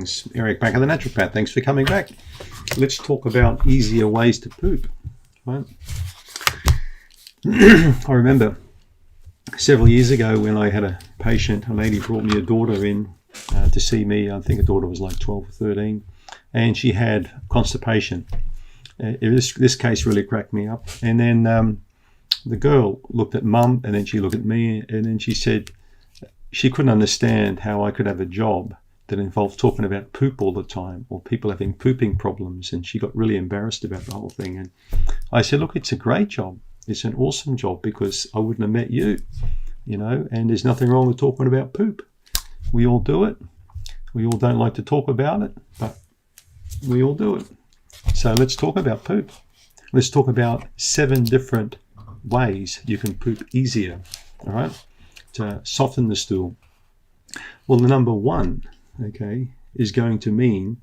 Greetings, Eric Bakker, the naturopath. Thanks for coming back. Let's talk about easier ways to poop. Right? I remember several years ago when I had a patient, a lady brought me a daughter in to see me. I think her daughter was like 12 or 13, and she had constipation. This case really cracked me up. And then the girl looked at mum, and then she looked at me, and then she said she couldn't understand how I could have a job that involved talking about poop all the time, or people having pooping problems, and she got really embarrassed about the whole thing. And I said, look, it's a great job. It's an awesome job, because I wouldn't have met you, and there's nothing wrong with talking about poop. We all do it. We all don't like to talk about it, but we all do it. So let's talk about poop. Let's talk about 7 different ways you can poop easier, all right, to soften the stool. Well, the number 1, okay, is going to mean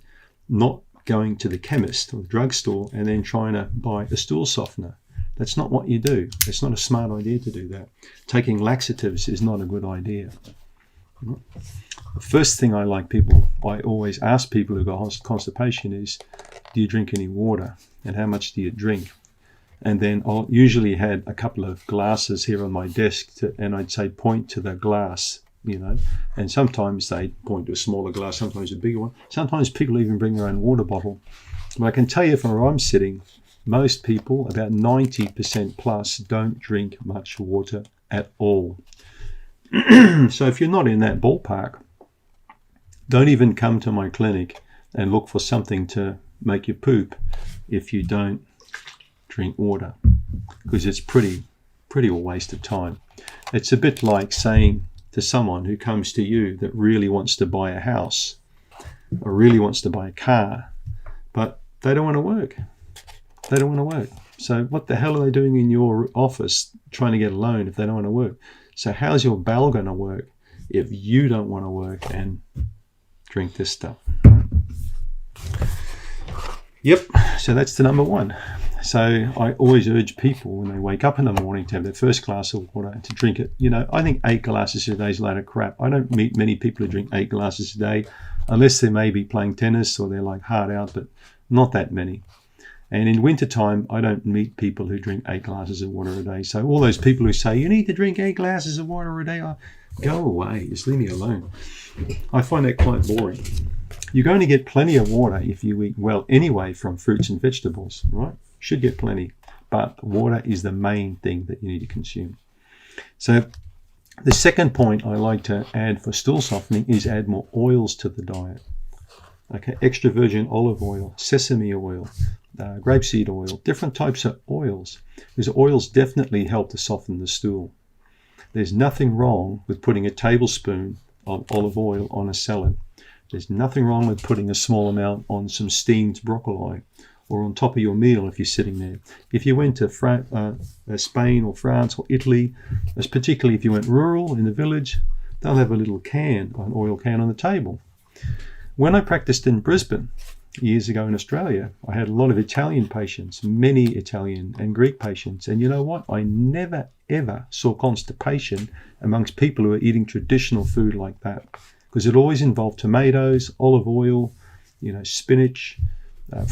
not going to the chemist or the drugstore and then trying to buy a stool softener. That's not what you do. It's not a smart idea to do that. Taking laxatives is not a good idea. The first thing I always ask people who got constipation is, do you drink any water? And how much do you drink? And then I'll usually had a couple of glasses here on my desk, and I'd say point to the glass, and sometimes they point to a smaller glass, sometimes a bigger one. Sometimes people even bring their own water bottle. But I can tell you from where I'm sitting, most people, about 90% plus, don't drink much water at all. So if you're not in that ballpark, don't even come to my clinic and look for something to make you poop if you don't drink water, because it's pretty a waste of time. It's a bit like saying to someone who comes to you that really wants to buy a house or really wants to buy a car, but they don't want to work. They don't want to work. So what the hell are they doing in your office trying to get a loan if they don't want to work? So how's your bowel going to work if you don't want to work and drink this stuff? Yep, so that's the number 1. So I always urge people when they wake up in the morning to have their first glass of water and to drink it. I think 8 glasses a day is a load of crap. I don't meet many people who drink 8 glasses a day, unless they may be playing tennis or they're like hard out, but not that many. And in wintertime, I don't meet people who drink 8 glasses of water a day. So all those people who say, you need to drink 8 glasses of water a day, go away, just leave me alone. I find that quite boring. You're going to get plenty of water if you eat well anyway from fruits and vegetables, right? Should get plenty, but water is the main thing that you need to consume. So the second point I like to add for stool softening is add more oils to the diet. Okay, extra virgin olive oil, sesame oil, grapeseed oil, different types of oils, because oils definitely help to soften the stool. There's nothing wrong with putting a tablespoon of olive oil on a salad. There's nothing wrong with putting a small amount on some steamed broccoli or on top of your meal if you're sitting there. If you went to Spain or France or Italy, particularly if you went rural in the village, they'll have a little can, an oil can on the table. When I practiced in Brisbane years ago in Australia, I had a lot of Italian patients, many Italian and Greek patients. And you know what? I never, ever saw constipation amongst people who are eating traditional food like that, because it always involved tomatoes, olive oil, spinach,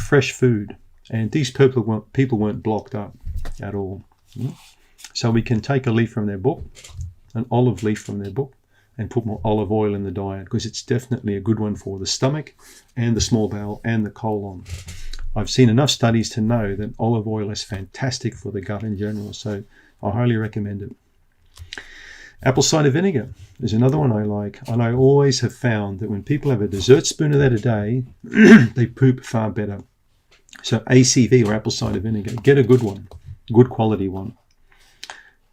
fresh food. And these people weren't blocked up at all. So we can take a leaf from their book, an olive leaf from their book, and put more olive oil in the diet, because it's definitely a good one for the stomach and the small bowel and the colon. I've seen enough studies to know that olive oil is fantastic for the gut in general, so I highly recommend it. Apple cider vinegar is another one I like, and I always have found that when people have a dessert spoon of that a day, they poop far better. So ACV, or apple cider vinegar, get a good one, good quality one.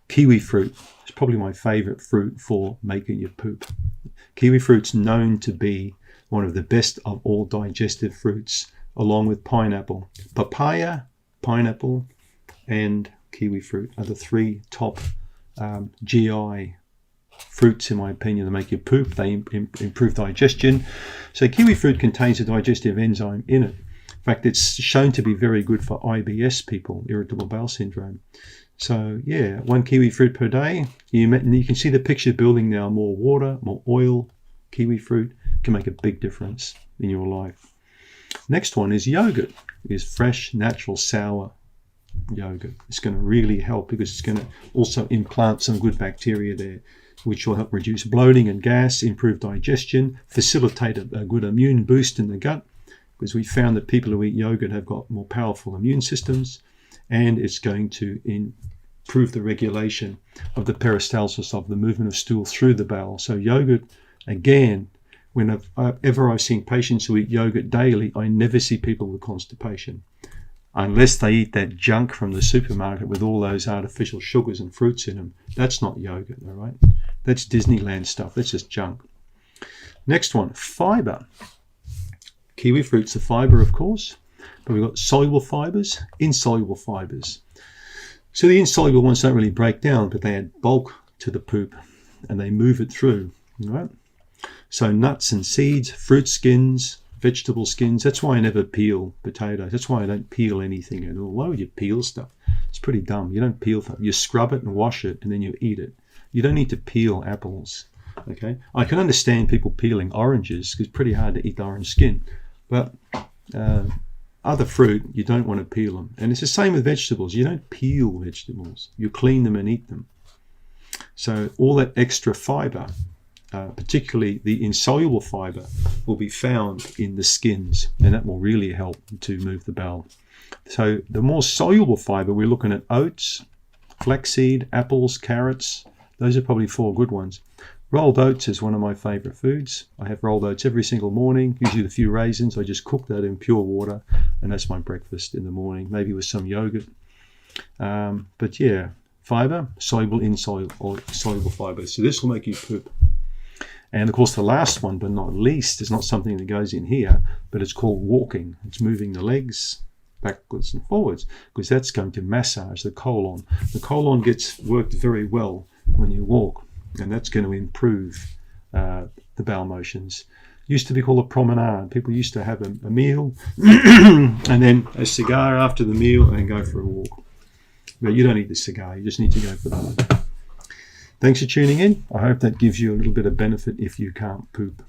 Kiwi fruit is probably my favorite fruit for making your poop. Kiwi fruit's known to be one of the best of all digestive fruits, along with pineapple. Papaya, pineapple, and kiwi fruit are the 3 top GI fruits, in my opinion, that make you poop. They improve digestion. So kiwi fruit contains a digestive enzyme in it. In fact, it's shown to be very good for IBS people, irritable bowel syndrome. So yeah, 1 kiwi fruit per day. You can see the picture building now. More water, more oil, kiwi fruit, can make a big difference in your life. Next one is yogurt. Is fresh, natural, sour yogurt. It's going to really help because it's going to also implant some good bacteria there, which will help reduce bloating and gas, improve digestion, facilitate a good immune boost in the gut, because we found that people who eat yogurt have got more powerful immune systems, and it's going to improve the regulation of the peristalsis, of the movement of stool through the bowel. So yogurt, again, whenever I've seen patients who eat yogurt daily, I never see people with constipation, unless they eat that junk from the supermarket with all those artificial sugars and fruits in them. That's not yogurt, all right? That's Disneyland stuff. That's just junk. Next one, fiber. Kiwi fruit's a fiber, of course, but we've got soluble fibers, insoluble fibers. So the insoluble ones don't really break down, but they add bulk to the poop and they move it through, all right? So nuts and seeds, fruit skins, vegetable skins. That's why I never peel potatoes. That's why I don't peel anything at all. Why would you peel stuff? It's pretty dumb. You don't peel stuff. You scrub it and wash it, and then you eat it. You don't need to peel apples. Okay, I can understand people peeling oranges because it's pretty hard to eat the orange skin, but other fruit, you don't want to peel them. And it's the same with vegetables. You don't peel vegetables. You clean them and eat them. So all that extra fiber, particularly the insoluble fiber, will be found in the skins, and that will really help to move the bowel. So the more soluble fiber, we're looking at oats, flaxseed, apples, carrots. Those are probably 4 good ones. Rolled oats is one of my favorite foods. I have rolled oats every single morning, usually with a few raisins. I just cook that in pure water, and that's my breakfast in the morning, maybe with some yogurt. But yeah, fiber, soluble, insoluble, or soluble fiber. So this will make you poop. And of course, the last one, but not least, is not something that goes in here, but it's called walking. It's moving the legs backwards and forwards, because that's going to massage the colon. The colon gets worked very well when you walk, and that's going to improve the bowel motions. Used to be called a promenade. People used to have a meal and then a cigar after the meal and go for a walk. But you don't need the cigar, you just need to go for that. Thanks for tuning in. I hope that gives you a little bit of benefit if you can't poop.